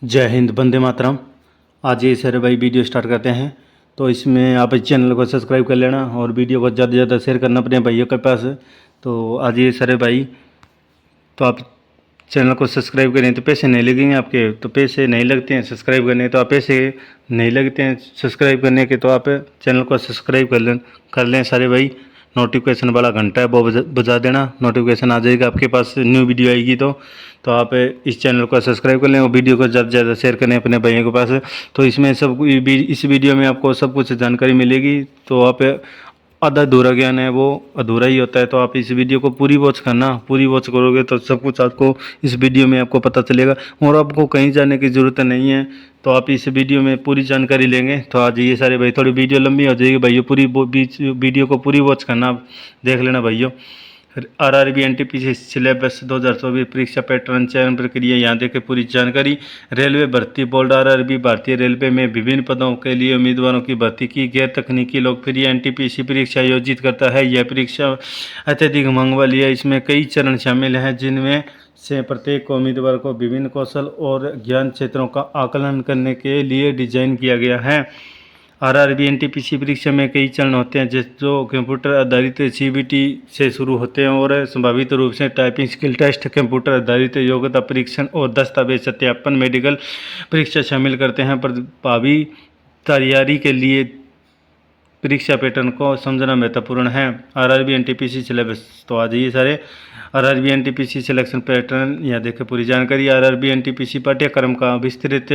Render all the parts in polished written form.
जय हिंद, वंदे मातरम। आज ये सारे भाई वीडियो स्टार्ट करते हैं। तो इसमें आप इस चैनल को सब्सक्राइब कर लेना और वीडियो को ज़्यादा से ज़्यादा शेयर करना अपने भाइयों के पास। तो आज ये सारे भाई, तो आप चैनल को सब्सक्राइब करें तो पैसे नहीं लगेंगे आपके, तो पैसे नहीं लगते हैं सब्सक्राइब करने, तो आप पैसे नहीं लगते हैं सब्सक्राइब करने के, तो आप चैनल को सब्सक्राइब कर लें सारे भाई। नोटिफिकेशन वाला घंटा है वो बजा देना, नोटिफिकेशन आ जाएगा आपके पास, न्यू वीडियो आएगी तो आप इस चैनल को सब्सक्राइब कर लें और वीडियो को ज़्यादा से ज़्यादा शेयर करें अपने भाइयों के पास। तो इसमें इस वीडियो में आपको सब कुछ जानकारी मिलेगी। तो आप आधा अधूरा ज्ञान है वो अधूरा ही होता है, तो आप इस वीडियो को पूरी वॉच करना। पूरी वॉच करोगे तो सब कुछ आपको इस वीडियो में आपको पता चलेगा और आपको कहीं जाने की ज़रूरत नहीं है। तो आप इस वीडियो में पूरी जानकारी लेंगे। तो आज ये सारे भाई, थोड़ी वीडियो लंबी हो जाएगी भाइयों, पूरी वीडियो को पूरी वॉच करना, आप देख लेना भाइयों। आरआरबी एनटीपीसी सिलेबस 2024 परीक्षा पैटर्न चयन प्रक्रिया, यहाँ देखे पूरी जानकारी। रेलवे भर्ती बोर्ड आरआरबी भारतीय रेलवे में विभिन्न पदों के लिए उम्मीदवारों की भर्ती की गैर तकनीकी लोकप्रिय एनटीपीसी परीक्षा आयोजित करता है। यह परीक्षा अत्यधिक मांग वाली है। इसमें कई चरण शामिल हैं, जिनमें से प्रत्येक उम्मीदवार को विभिन्न कौशल और ज्ञान क्षेत्रों का आकलन करने के लिए डिजाइन किया गया है। आरआरबी एनटीपीसी परीक्षा में कई चरण होते हैं जो कंप्यूटर आधारित सीबीटी से शुरू होते हैं और संभावित रूप से टाइपिंग स्किल टेस्ट, कंप्यूटर आधारित योग्यता परीक्षण और दस्तावेज सत्यापन मेडिकल परीक्षा शामिल करते हैं। प्रभावी तैयारी के लिए परीक्षा पैटर्न को समझना महत्वपूर्ण है। आरआरबी एनटीपीसी सिलेबस, तो आ जाइए सारे। आरआरबी एनटीपीसी सिलेक्शन पैटर्न, यहाँ देखें पूरी जानकारी। आरआरबी एनटीपीसी पाठ्यक्रम का विस्तृत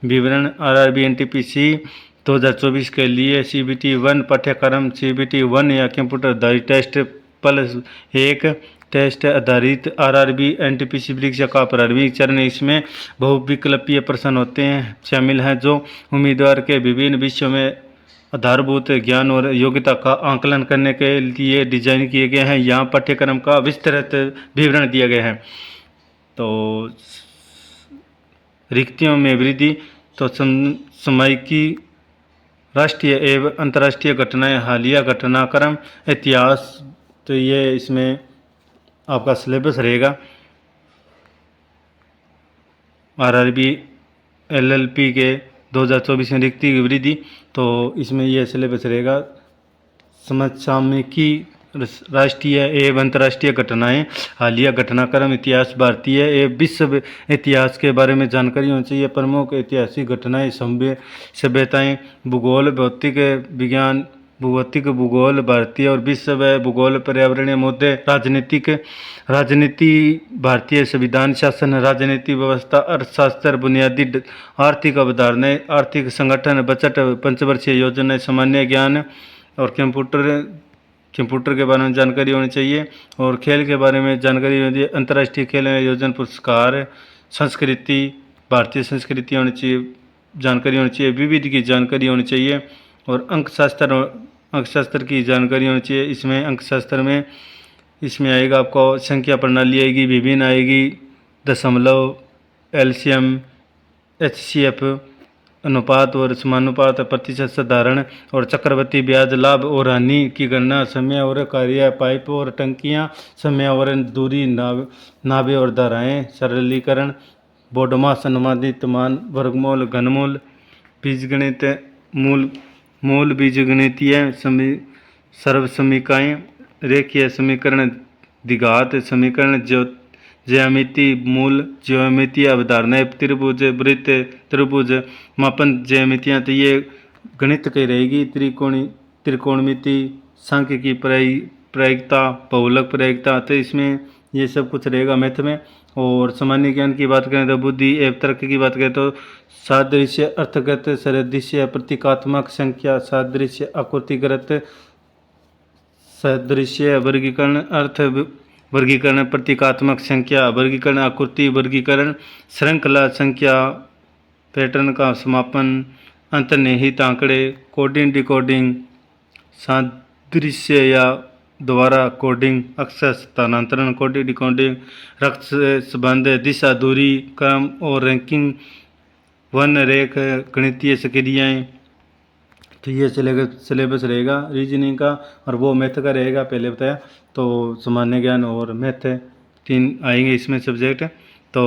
विवरण। आरआरबी एनटीपीसी 2024 के लिए सीबीटी 1 पाठ्यक्रम, सीबीटी 1 या कंप्यूटर आधारित टेस्ट प्लस एक टेस्ट आधारित आरआरबी एनटीपीसी परीक्षा का प्रारंभिक चरण। इसमें बहुविकल्पीय प्रश्न होते हैं शामिल हैं जो उम्मीदवार के विभिन्न विषयों में आधारभूत ज्ञान और योग्यता का आकलन करने के लिए डिजाइन किए गए हैं। यहाँ पाठ्यक्रम का विस्तृत विवरण दिया गया है। तो रिक्तियों में वृद्धि, तो समय की राष्ट्रीय एवं अंतर्राष्ट्रीय घटनाएं, हालिया घटनाक्रम, इतिहास, तो ये इसमें आपका सिलेबस रहेगा। आरआरबी एलएलपी के 2024 में रिक्ति की वृद्धि, तो इसमें यह सिलेबस रहेगा। समसामयिकी, राष्ट्रीय एवं अंतर्राष्ट्रीय घटनाएं, हालिया घटनाक्रम, इतिहास, भारतीय एवं विश्व इतिहास के बारे में जानकारी होनी चाहिए। प्रमुख ऐतिहासिक घटनाएं, सभ्यताएं, भूगोल, भौतिक विज्ञान, भौतिक भूगोल, भारतीय और विश्व भूगोल, पर्यावरणीय मुद्दे, राजनीति, भारतीय संविधान, शासन, राजनीति व्यवस्था, अर्थशास्त्र, बुनियादी आर्थिक अवधारणाएं, आर्थिक संगठन, बजट, पंचवर्षीय योजना, सामान्य ज्ञान और कंप्यूटर के बारे में जानकारी होनी चाहिए। और खेल के बारे में जानकारी होनी चाहिए। अंतर्राष्ट्रीय खेल आयोजन, पुरस्कार, संस्कृति, भारतीय संस्कृति होनी चाहिए, जानकारी होनी चाहिए। विविध की जानकारी होनी चाहिए और अंकशास्त्र की जानकारी होनी चाहिए। इसमें अंकशास्त्र में इसमें आएगा आपको संख्या प्रणाली आएगी, विभिन्न आएगी, दशमलव, एलसीएम, एचसीएफ, अनुपात और समानुपात, प्रतिशत साधारण और चक्रवृद्धि ब्याज, लाभ और हानि की गणना, समय और कार्य, पाइप और टंकियां, समय और दूरी, नाभें और धाराएं, सरलीकरण, बोडमास, अनुमानित मान, वर्गमूल, घनमूल, बीजगणित, मूल बीजगणितीय सर्वसमीकाएं, रेखीय समीकरण, द्विघात समीकरण, ज्यामिति, मूल ज्यामितीय अवधारणाएं, त्रिभुज, वृत्त, त्रिभुज, मापन ज्यामितियाँ, तो ये गणित की रहेगी। त्रिकोणमिति, सांख्यिकी, प्रायिकता, बहुलक प्रायिकता, तो इसमें ये सब कुछ रहेगा मैथ में। और सामान्य ज्ञान की बात करें तो बुद्धि एवं तर्क की बात करें तो सादृश्य, अर्थगत, सदृश्य, प्रतीकात्मक, संख्या, सादृश्य, आकृतिगत, सदृश्य, वर्गीकरण, अर्थ वर्गीकरण, प्रतीकात्मक, संख्या वर्गीकरण, आकृति वर्गीकरण, श्रृंखला संख्या, पैटर्न का समापन, अंतर्निहित आंकड़े, कोडिंग डिकोडिंग, सादृश्य या द्वारा कोडिंग, अक्षर स्थानांतरण, कोडिंग डिकोडिंग, रक्त संबंध, दिशा, दूरी, क्रम और रैंकिंग, वन रेख, गणितीय क्रियाएं, तो ये सिलेबस रहेगा रीजनिंग का, और वो मैथ का रहेगा पहले बताया। तो सामान्य ज्ञान और मैथ 3 आएंगे इसमें सब्जेक्ट। तो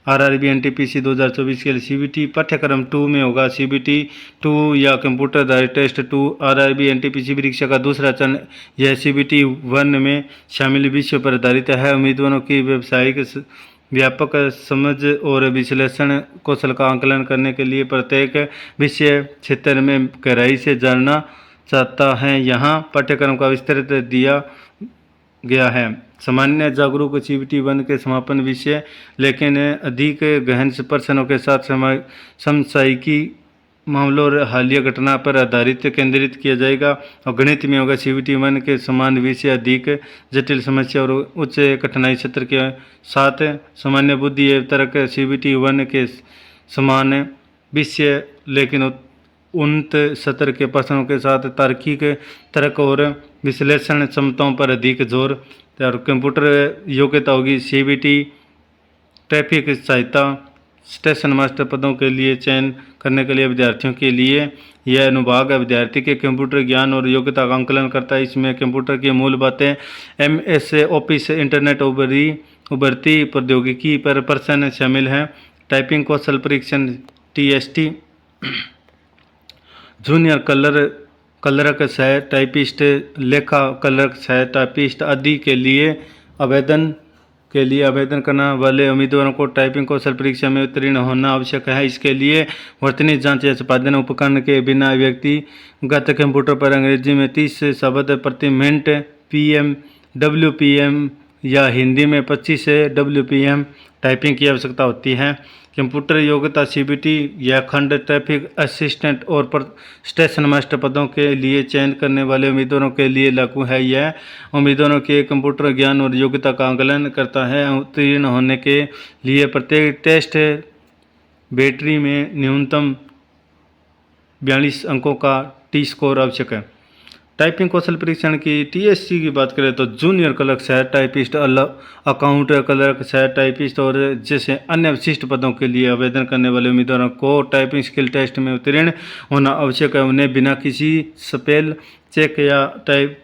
आरआरबी एनटीपीसी 2024 के लिए सीबीटी पाठ्यक्रम 2 में होगा। सीबीटी 2 या कंप्यूटर आधारित टेस्ट 2 आरआरबी एनटीपीसी परीक्षा का दूसरा चरण यह सीबीटी 1 में शामिल विषयों पर आधारित है। उम्मीदवारों की व्यावसायिक व्यापक समझ और विश्लेषण कौशल का आकलन करने के लिए प्रत्येक विषय क्षेत्र में गहराई से जानना चाहता है। यहाँ पाठ्यक्रम का विस्तृत दिया गया है। सामान्य जागरूक सीबीटी 1 के समापन विषय, लेकिन अधिक गहन प्रश्नों के साथ समसामयिकी मामलों और हालिया घटना पर आधारित केंद्रित किया जाएगा। और गणित में होगा सीबीटी 1 के समान विषय अधिक जटिल समस्या और उच्च कठिनाई क्षेत्र के साथ। सामान्य बुद्धि एवं तर्क सीबीटी 1 के समान विषय, लेकिन उन्नत सत्र के प्रश्नों के साथ तार्किक तर्क और विश्लेषण क्षमताओं पर अधिक जोर। और कंप्यूटर योग्यता होगी सीबीटी ट्रैफिक सहायता स्टेशन मास्टर पदों के लिए चयन करने के लिए विद्यार्थियों के लिए यह अनुभाग है। विद्यार्थी के कंप्यूटर ज्ञान और योग्यता का आंकलन करता है। इसमें कंप्यूटर की मूल बातें, एमएस ऑफिस, इंटरनेट उभरती प्रौद्योगिकी पर प्रश्न शामिल हैं। टाइपिंग कौशल परीक्षण टीएसटी, जूनियर कलरक सह टाइपिस्ट, लेखा कलरक सह टाइपिस्ट आदि के लिए आवेदन करने वाले उम्मीदवारों को टाइपिंग कौशल परीक्षा में उत्तीर्ण होना आवश्यक है। इसके लिए वर्तनी जांच या संपादन उपकरण के बिना व्यक्तिगत कंप्यूटर पर अंग्रेजी में 30 शब्द प्रति मिनट पीएम WPM या हिंदी में 25 WPM टाइपिंग की आवश्यकता होती है। कंप्यूटर योग्यता सीबीटी या खंड ट्रैफिक असिस्टेंट और स्टेशन मास्टर पदों के लिए चयन करने वाले उम्मीदवारों के लिए लागू है। यह उम्मीदवारों के कंप्यूटर ज्ञान और योग्यता का आकलन करता है। उत्तीर्ण होने के लिए प्रत्येक टेस्ट बैटरी में न्यूनतम 42 अंकों का टी स्कोर आवश्यक है। टाइपिंग कौशल परीक्षण की टीएससी की बात करें तो जूनियर क्लर्क सह टाइपिस्ट, अकाउंट क्लर्क सह टाइपिस्ट और जैसे अन्य विशिष्ट पदों के लिए आवेदन करने वाले उम्मीदवारों को टाइपिंग स्किल टेस्ट में उत्तीर्ण होना आवश्यक है। उन्हें बिना किसी स्पेल चेक या टाइप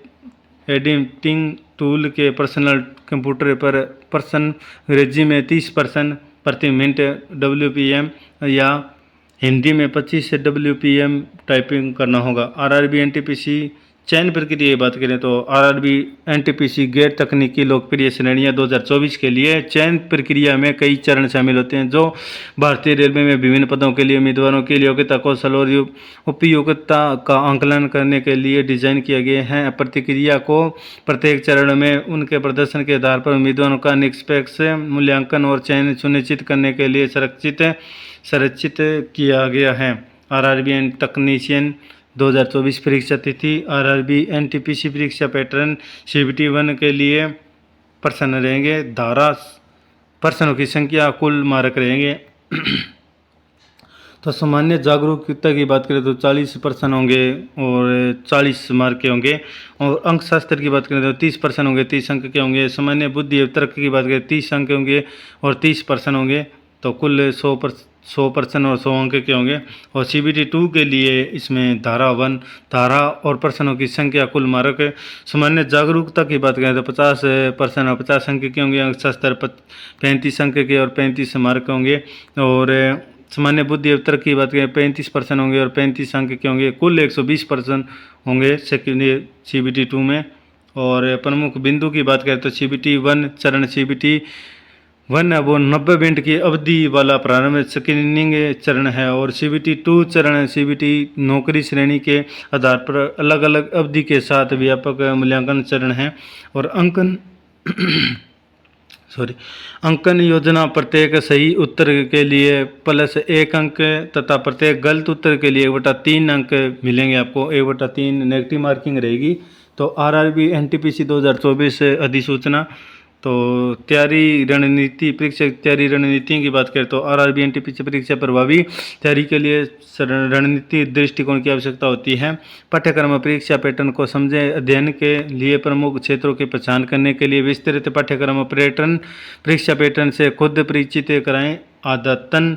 एडिटिंग टूल के पर्सनल कंप्यूटर पर अंग्रेजी में 30 प्रति मिनट WPM या हिंदी में 25 WPM टाइपिंग करना होगा। आरआरबी एनटीपीसी चयन प्रक्रिया की बात करें तो आरआरबी एनटीपीसी गैर तकनीकी लोकप्रिय श्रेणियां 2024 के लिए चयन प्रक्रिया में कई चरण शामिल होते हैं जो भारतीय रेलवे में विभिन्न पदों के लिए उम्मीदवारों की योग्यता, कौशल और उपयोगिता का आंकलन करने के लिए डिजाइन किए गए हैं। प्रक्रिया को प्रत्येक चरण में उनके प्रदर्शन के आधार पर उम्मीदवारों का निष्पक्ष मूल्यांकन और चयन सुनिश्चित करने के लिए संरचित किया गया है। आरआरबी एंड तकनीशियन 2024 परीक्षा तिथि, आरआरबी एनटीपीसी परीक्षा पैटर्न सीबीटी 1 के लिए प्रश्न रहेंगे, धारा प्रश्नों की संख्या, कुल मार्क रहेंगे। तो सामान्य जागरूकता की बात करें तो 40 प्रश्न होंगे और 40 मार्क के होंगे। और अंक शास्त्र की बात करें तो 30 प्रश्न होंगे, 30 अंक के होंगे। सामान्य बुद्धि एवं तर्क की बात करें 30 अंक होंगे और 30 प्रश्न होंगे। तो कुल 100 प्रश्न और 100 अंक के होंगे। और सीबीटी 2 के लिए इसमें धारा और प्रश्नों की संख्या, कुल मार्क। सामान्य जागरूकता की बात करें तो 50 प्रश्न और 50 अंक के होंगे। अंक शास्त्र 35 अंक के और 35 मार्क होंगे। और सामान्य बुद्धि एवं तर्क की बात करें 35 प्रश्न होंगे और 35 अंक के होंगे। कुल 120 प्रश्न होंगे सेकेंड सीबीटी 2 में। और प्रमुख बिंदु की बात करें तो सीबीटी 1 चरण सीबीटी 1 है वो 90 मिनट की अवधि वाला प्रारंभ स्क्रीनिंग चरण है। और सीबीटी 2 चरण सीबीटी नौकरी श्रेणी के आधार पर अलग अलग अवधि के साथ व्यापक मूल्यांकन चरण है। और अंकन योजना प्रत्येक सही उत्तर के लिए +1 अंक तथा प्रत्येक गलत उत्तर के लिए 1/3 अंक मिलेंगे आपको। 1/3 नेगेटिव मार्किंग रहेगी। तो आरआरबी एनटीपीसी 2024 अधिसूचना। तो परीक्षा तैयारी रणनीति की बात करें तो आरआरबी एनटीपीसी परीक्षा प्रभावी तैयारी के लिए रणनीति दृष्टिकोण की आवश्यकता होती है। पाठ्यक्रम परीक्षा पैटर्न को समझें। अध्ययन के लिए प्रमुख क्षेत्रों की पहचान करने के लिए विस्तृत पाठ्यक्रम परीक्षा पैटर्न से खुद परिचित कराएं। आदतन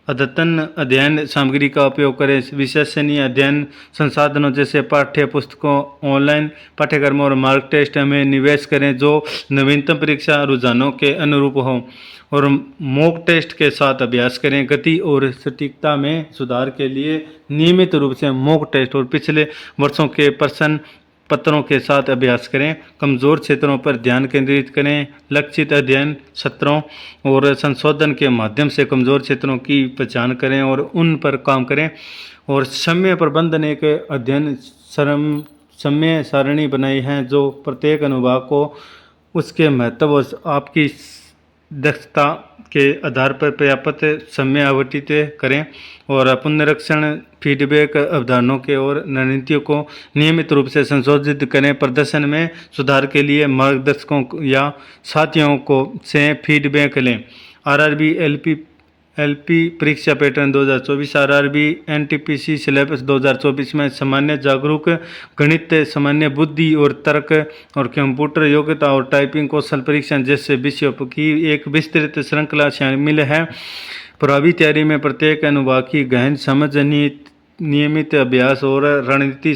अद्यतन अध्ययन सामग्री का उपयोग करें। विश्वसनीय अध्ययन संसाधनों जैसे पाठ्य पुस्तकों, ऑनलाइन पाठ्यक्रमों और मार्क टेस्ट में निवेश करें जो नवीनतम परीक्षा रुझानों के अनुरूप हों, और मॉक टेस्ट के साथ अभ्यास करें। गति और सटीकता में सुधार के लिए नियमित रूप से मॉक टेस्ट और पिछले वर्षों के प्रश्न पत्रों के साथ अभ्यास करें। कमज़ोर क्षेत्रों पर ध्यान केंद्रित करें। लक्षित अध्ययन सत्रों और संशोधन के माध्यम से कमज़ोर क्षेत्रों की पहचान करें और उन पर काम करें। और समय प्रबंधन एक अध्ययन समय सारणी बनाई है जो प्रत्येक अनुभाग को उसके महत्व और आपकी दक्षता के आधार पर पर्याप्त समय आवंटित करें। और पुनरीक्षण, फीडबैक, अवधारणाओं के और रणनीतियों को नियमित रूप से संशोधित करें। प्रदर्शन में सुधार के लिए मार्गदर्शकों या साथियों को से फीडबैक लें। आरआरबी एलपी परीक्षा पैटर्न 2024। आरआरबी एनटीपीसी सिलेबस 2024 में सामान्य जागरूक, गणित, सामान्य बुद्धि और तर्क और कंप्यूटर योग्यता और टाइपिंग कौशल परीक्षण जैसे विषयों की एक विस्तृत श्रृंखला शामिल है। प्रभावी तैयारी में प्रत्येक अनुभाग की गहन समझ, नियमित अभ्यास और रणनीति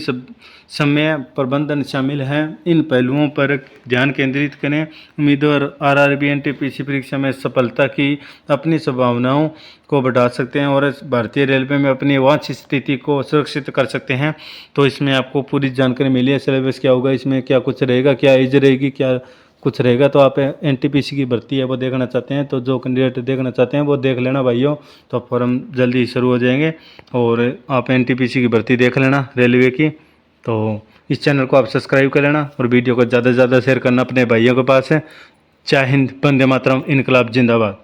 समय प्रबंधन शामिल हैं। इन पहलुओं पर ध्यान केंद्रित करें। उम्मीदवार आरआरबी एनटीपीसी परीक्षा में सफलता की अपनी संभावनाओं को बढ़ा सकते हैं और भारतीय रेलवे में अपनी वांछित स्थिति को सुरक्षित कर सकते हैं। तो इसमें आपको पूरी जानकारी मिली है। सिलेबस क्या होगा, इसमें क्या कुछ रहेगा, क्या एज रहेगी, क्या कुछ रहेगा। तो आप एनटीपीसी की भर्ती है वो देखना चाहते हैं तो जो कैंडिडेट देखना चाहते हैं वो देख लेना भाइयों। तो फॉर्म जल्दी शुरू हो जाएंगे और आप एनटीपीसी की भर्ती देख लेना रेलवे की। तो इस चैनल को आप सब्सक्राइब कर लेना और वीडियो को ज़्यादा से ज़्यादा शेयर करना अपने भाइयों के पास है। जय हिंद, वंदे मातरम, इनकलाब जिंदाबाद।